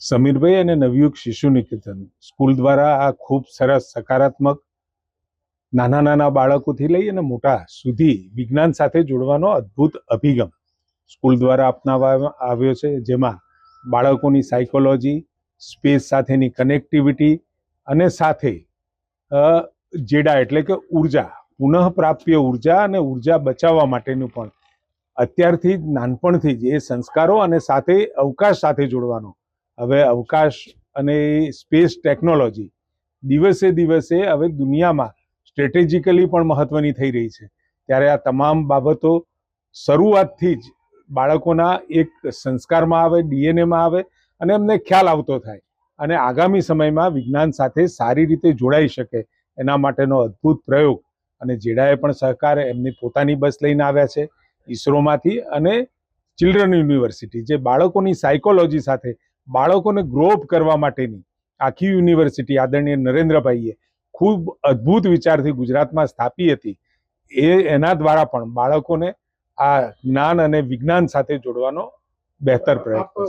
સમીરભાઈ અને નવયુગ શિશુ નિકેતન સ્કૂલ દ્વારા આ ખૂબ સરસ સકારાત્મક નાના નાના બાળકોથી લઈ અને મોટા સુધી વિજ્ઞાન સાથે જોડવાનો અદ્ભુત અભિગમ સ્કૂલ દ્વારા અપનાવવામાં આવ્યો છે, જેમાં બાળકોની સાયકોલોજી, સ્પેસ સાથેની કનેક્ટિવિટી અને સાથે જેડા એટલે કે ઉર્જા, પુનઃપ્રાપ્ય ઉર્જા અને ઉર્જા બચાવવા માટેનું પણ અત્યારથી જ નાનપણથી જ એ સંસ્કારો અને સાથે અવકાશ સાથે જોડવાનો. હવે અવકાશ અને સ્પેસ ટેકનોલોજી દિવસે દિવસે હવે દુનિયામાં સ્ટ્રેટેજિકલી પણ મહત્વની થઈ રહી છે, ત્યારે આ તમામ બાબતો શરૂઆતથી જ બાળકોના એક સંસ્કારમાં આવે, ડીએનએમાં આવે અને એમને ખ્યાલ આવતો થાય અને આગામી સમયમાં વિજ્ઞાન સાથે સારી રીતે જોડાઈ શકે એના માટેનો અદ્ભુત પ્રયોગ. અને જેડાએ પણ સહકાર એમની પોતાની બસ લઈને આવ્યા છે ઈસરોમાંથી અને ચિલ્ડ્રન યુનિવર્સિટી, જે બાળકોની સાયકોલોજી સાથે બાળકોને ગ્રો અપ કરવા માટેની આખી યુનિવર્સિટી આદરણીય નરેન્દ્રભાઈએ ખૂબ અદ્ભુત વિચારથી ગુજરાતમાં સ્થાપી હતી. એના દ્વારા પણ બાળકોને આ જ્ઞાન અને વિજ્ઞાન સાથે જોડવાનો બહેતર પ્રયત્ન છે.